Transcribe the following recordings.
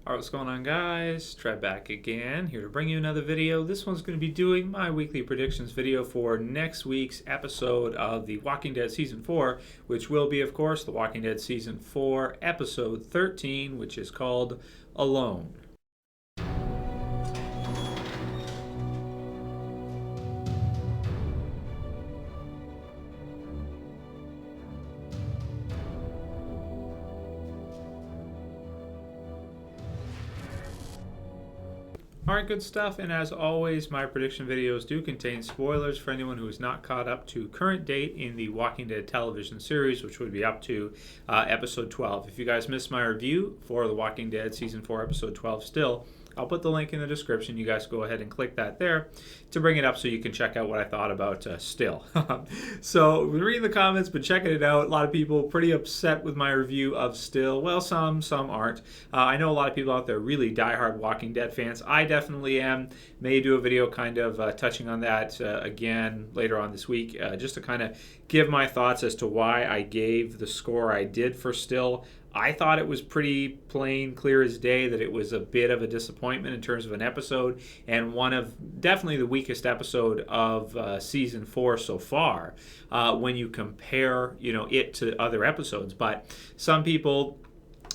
Alright, what's going on, guys? Trev back again, here to bring you another video. This one's going to be doing my weekly predictions video for next week's episode of The Walking Dead Season 4, which will be, of course, The Walking Dead Season 4, Episode 13, which is called Alone. Alright, good stuff, and as always, my prediction videos do contain spoilers for anyone who is not caught up to current date in the Walking Dead television series, which would be up to episode 12. If you guys missed my review for The Walking Dead Season 4, episode 12 still, I'll put the link in the description. You guys go ahead and click that there to bring it up so you can check out what I thought about Still. So, we're reading the comments, but checking it out. A lot of people pretty upset with my review of Still. Well, some aren't. I know a lot of people out there really diehard Walking Dead fans. I definitely am. May do a video kind of touching on that again later on this week, just to kind of give my thoughts as to why I gave the score I did for Still. I thought it was pretty plain, clear as day that it was a bit of a disappointment in terms of an episode, and one of definitely the weakest episode of season 4 so far when you compare, it to other episodes. But some people,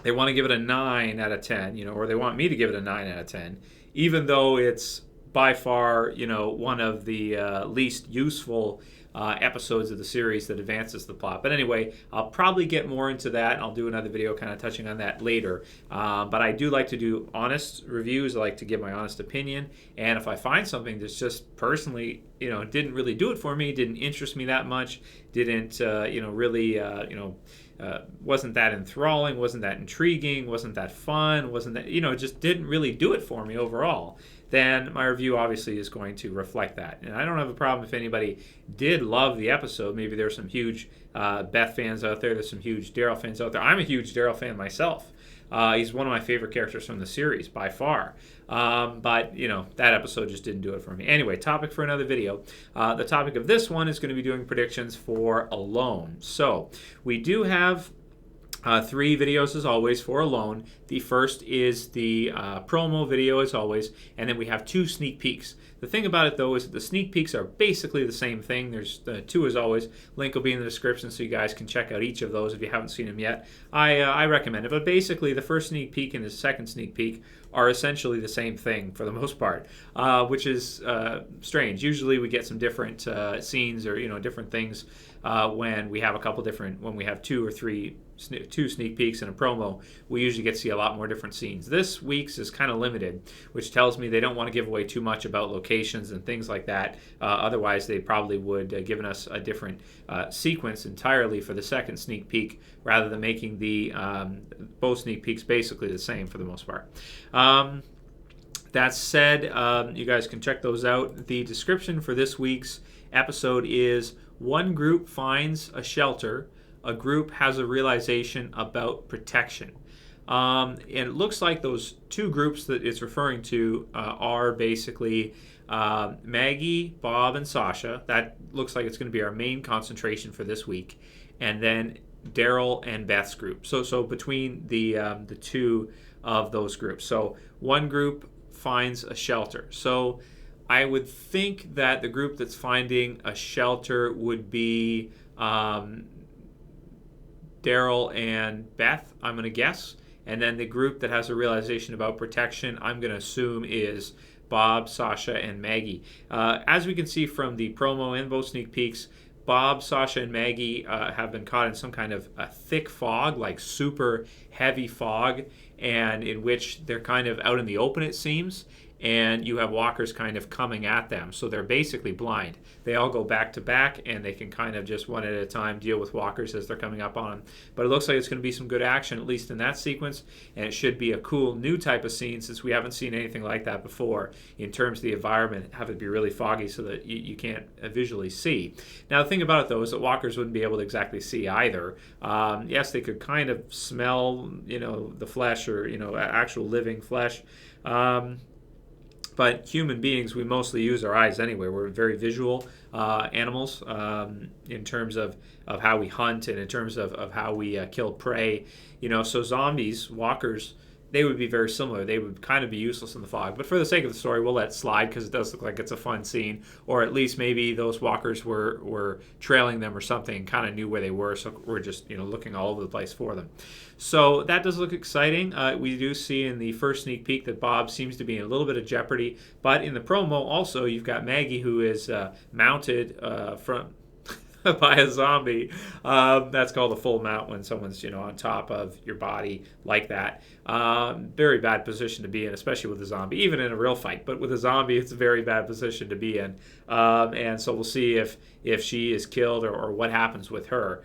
they want to give it a 9 out of 10, or they want me to give it a 9 out of 10, even though it's by far, one of the least useful episodes of the series that advances the plot. But anyway, I'll probably get more into that, and I'll do another video kind of touching on that later. But I do like to do honest reviews. I like to give my honest opinion. And if I find something that's just personally, didn't really do it for me, didn't interest me that much, didn't, really, wasn't that enthralling, wasn't that intriguing, wasn't that fun, wasn't that, just didn't really do it for me overall, then my review obviously is going to reflect that. And I don't have a problem if anybody did love the episode. Maybe there's some huge Beth fans out there, there's some huge Daryl fans out there. I'm a huge Daryl fan myself. He's one of my favorite characters from the series by far. But, that episode just didn't do it for me. Anyway, topic for another video. The topic of this one is going to be doing predictions for Alone. So, we do have 3 videos as always for Alone. The first is the promo video as always, and then we have 2 sneak peeks. The thing about it though is that the sneak peeks are basically the same thing. There's 2 as always. Link will be in the description so you guys can check out each of those if you haven't seen them yet. I recommend it, but basically the first sneak peek and the second sneak peek are essentially the same thing for the most part, which is strange. Usually we get some different scenes or different things when we have when we have 2 or 3 2 sneak peeks and a promo. We usually get to see a lot more different scenes. This week's is kind of limited, which tells me they don't want to give away too much about locations and things like that. Otherwise, they probably would have given us a different sequence entirely for the second sneak peek, rather than making the both sneak peeks basically the same for the most part. That said, you guys can check those out. The description for this week's episode is: one group finds a shelter, a group has a realization about protection. And it looks like those 2 groups that it's referring to are basically Maggie, Bob, and Sasha. That looks like it's going to be our main concentration for this week. And then Daryl and Beth's group. So between the 2 of those groups. So one group finds a shelter. So I would think that the group that's finding a shelter would be Daryl and Beth, I'm going to guess. And then the group that has a realization about protection, I'm going to assume is Bob, Sasha, and Maggie. As we can see from the promo and both sneak peeks, Bob, Sasha, and Maggie have been caught in some kind of a thick fog, like super heavy fog, and in which they're kind of out in the open, it seems. And you have walkers kind of coming at them. So they're basically blind. They all go back to back, and they can kind of just one at a time deal with walkers as they're coming up on them. But it looks like it's going to be some good action, at least in that sequence. And it should be a cool new type of scene, since we haven't seen anything like that before in terms of the environment. Have it be really foggy so that you can't visually see. Now, the thing about it, though, is that walkers wouldn't be able to exactly see either. Yes, they could kind of smell, the flesh or, actual living flesh. But human beings, we mostly use our eyes anyway. We're very visual animals in terms of how we hunt and in terms of how we kill prey. So zombies, walkers, they would be very similar. They would kind of be useless in the fog. But for the sake of the story, we'll let it slide because it does look like it's a fun scene. Or at least maybe those walkers were trailing them or something, kind of knew where they were, so we're just looking all over the place for them. So that does look exciting. We do see in the first sneak peek that Bob seems to be in a little bit of jeopardy. But in the promo also, you've got Maggie, who is mounted from by a zombie. That's called a full mount, when someone's on top of your body like that. Very bad position to be in, especially with a zombie, even in a real fight. But with a zombie, it's a very bad position to be in. And so we'll see if she is killed or what happens with her.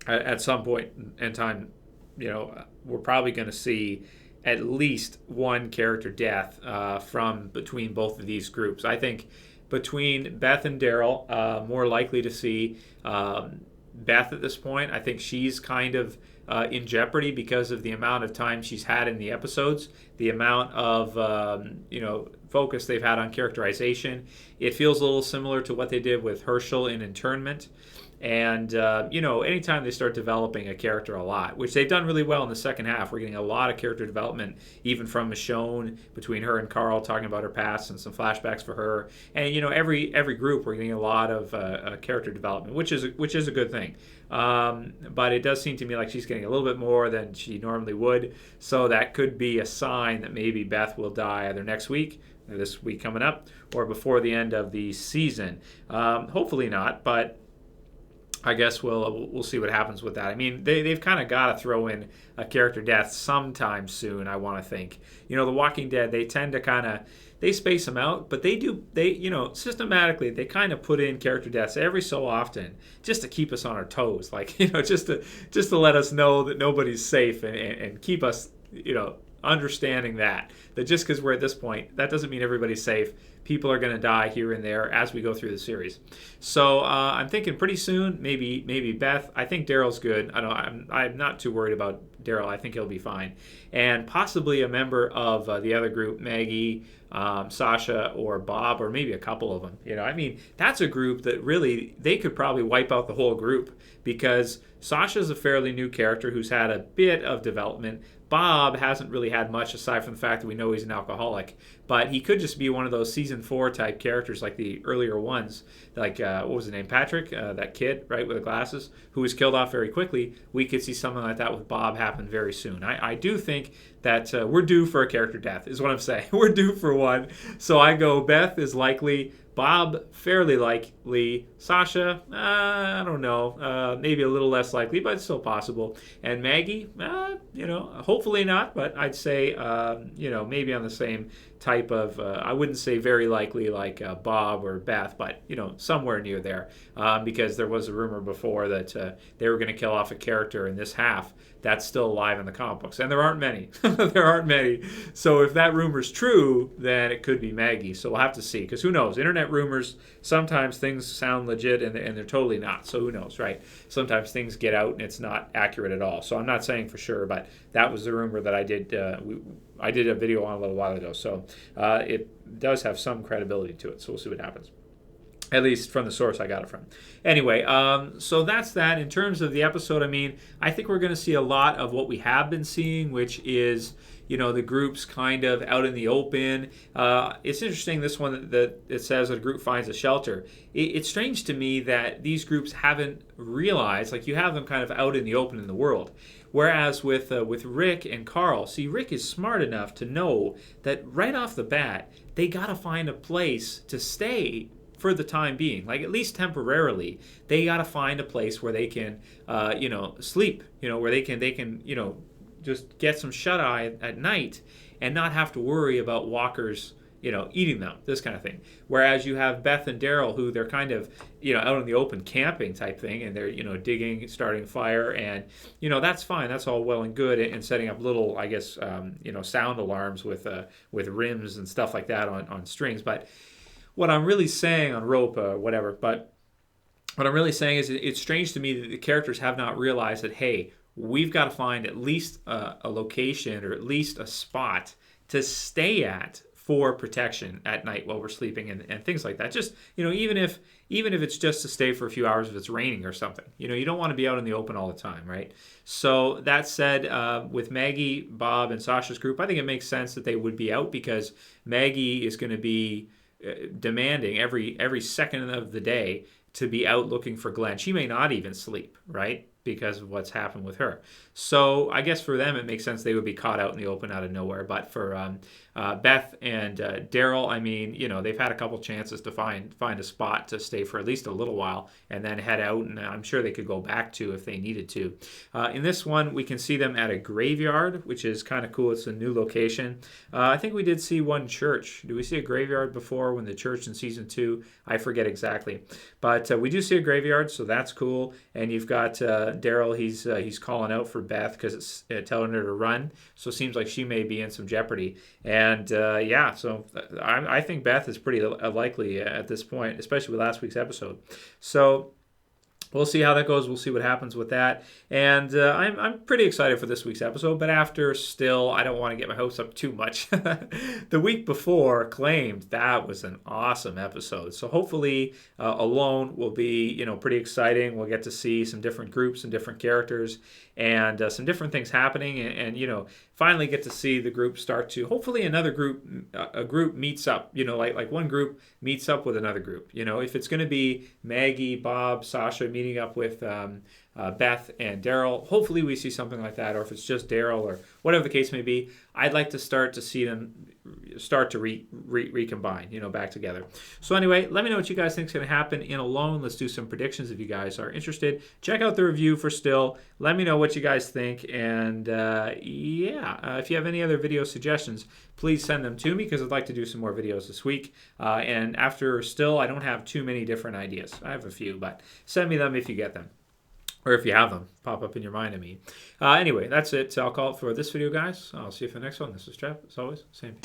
At some point in time, we're probably going to see at least one character death from between both of these groups. I think between Beth and Daryl, more likely to see Beth at this point. I think she's kind of in jeopardy because of the amount of time she's had in the episodes, the amount of focus they've had on characterization. It feels a little similar to what they did with Herschel in Internment. And, anytime they start developing a character a lot, which they've done really well in the second half, we're getting a lot of character development, even from Michonne, between her and Carl, talking about her past and some flashbacks for her. And, every group, we're getting a lot of character development, which is a good thing. But it does seem to me like she's getting a little bit more than she normally would. So that could be a sign that maybe Beth will die either next week, or this week coming up, or before the end of the season. Hopefully not, but I guess we'll see what happens with that. I mean, they've kind of got to throw in a character death sometime soon, I want to think. The Walking Dead, they tend to they space them out, but they systematically, they kind of put in character deaths every so often just to keep us on our toes, just to let us know that nobody's safe and keep us, understanding that just because we're at this point, that doesn't mean everybody's safe. People are going to die here and there as we go through the series. So I'm thinking pretty soon, maybe Beth. I think Daryl's good. I'm not too worried about Daryl. I think he'll be fine. And possibly a member of the other group, Maggie, Sasha, or Bob, or maybe a couple of them. That's a group that really, they could probably wipe out the whole group, because Sasha's a fairly new character who's had a bit of development. Bob hasn't really had much, aside from the fact that we know he's an alcoholic. But he could just be one of those season 4 type characters like the earlier ones. Like, what was his name? Patrick, that kid, right, with the glasses, who was killed off very quickly. We could see something like that with Bob happen very soon. I do think that we're due for a character death, is what I'm saying. We're due for one. So I go Beth is likely, Bob fairly likely, Sasha, I don't know, maybe a little less likely, but it's still possible. And Maggie, hopefully not, but I'd say, maybe on the same type of, I wouldn't say very likely like Bob or Beth, but, somewhere near there, because there was a rumor before that they were going to kill off a character in this half that's still alive in the comic books. And there aren't many. There aren't many. So if that rumor's true, then it could be Maggie. So we'll have to see, because who knows? Internet rumors, sometimes things sound legit and they're totally not. So who knows, right? Sometimes things get out and it's not accurate at all. So I'm not saying for sure, but that was the rumor that I did. I did a video on a little while ago. So it does have some credibility to it. So we'll see what happens. At least from the source I got it from. Anyway, so that's that. In terms of the episode, I think we're going to see a lot of what we have been seeing, which is, the groups kind of out in the open. It's interesting, this one, that it says a group finds a shelter. It's strange to me that these groups haven't realized, like, you have them kind of out in the open in the world. Whereas with Rick and Carl, see, Rick is smart enough to know that right off the bat, they got to find a place to stay for the time being, like at least temporarily. They got to find a place where they can, sleep, where they can, just get some shut-eye at night and not have to worry about walkers, eating them, this kind of thing. Whereas you have Beth and Daryl, who they're kind of, out in the open camping type thing, and they're, digging, starting a fire, and, that's fine. That's all well and good, and setting up little, I guess, sound alarms with rims and stuff like that on strings. But what I'm really saying on rope, whatever, but what I'm really saying is it's strange to me that the characters have not realized that, hey, we've got to find at least a location or at least a spot to stay at for protection at night while we're sleeping and things like that. Just, even if it's just to stay for a few hours if it's raining or something. You don't want to be out in the open all the time, right? So that said, with Maggie, Bob, and Sasha's group, I think it makes sense that they would be out because Maggie is going to be demanding every second of the day to be out looking for Glenn. She may not even sleep, right? Because of what's happened with her. So I guess for them it makes sense they would be caught out in the open out of nowhere. But for Beth and Daryl, I mean, they've had a couple chances to find a spot to stay for at least a little while and then head out, and I'm sure they could go back to if they needed to. In this one, we can see them at a graveyard, which is kind of cool. It's a new location. I think we did see one church. Do we see a graveyard before when the church in season 2? I forget exactly. But we do see a graveyard, so that's cool. And you've got Daryl, he's calling out for Beth because it's telling her to run. So it seems like she may be in some jeopardy. And so I think Beth is pretty likely at this point, especially with last week's episode. So we'll see how that goes. We'll see what happens with that. And I'm pretty excited for this week's episode, but after still, I don't want to get my hopes up too much. The week before, Claimed, that was an awesome episode. So hopefully Alone will be, pretty exciting. We'll get to see some different groups and different characters and some different things happening and finally get to see the group start to, hopefully a group meets up, like one group meets up with another group. If it's going to be Maggie, Bob, Sasha meeting up with Beth and Daryl, hopefully we see something like that, or if it's just Daryl or whatever the case may be, I'd like to start to see them start to recombine, back together. So anyway, let me know what you guys think is going to happen in Alone. Let's do some predictions if you guys are interested. Check out the review for Still. Let me know what you guys think, and if you have any other video suggestions, please send them to me because I'd like to do some more videos this week. And after Still, I don't have too many different ideas. I have a few, but send me them if you get them. Or if you have them, pop up in your mind, Anyway, that's it. I'll call it for this video, guys. I'll see you for the next one. This is Trev. As always, same.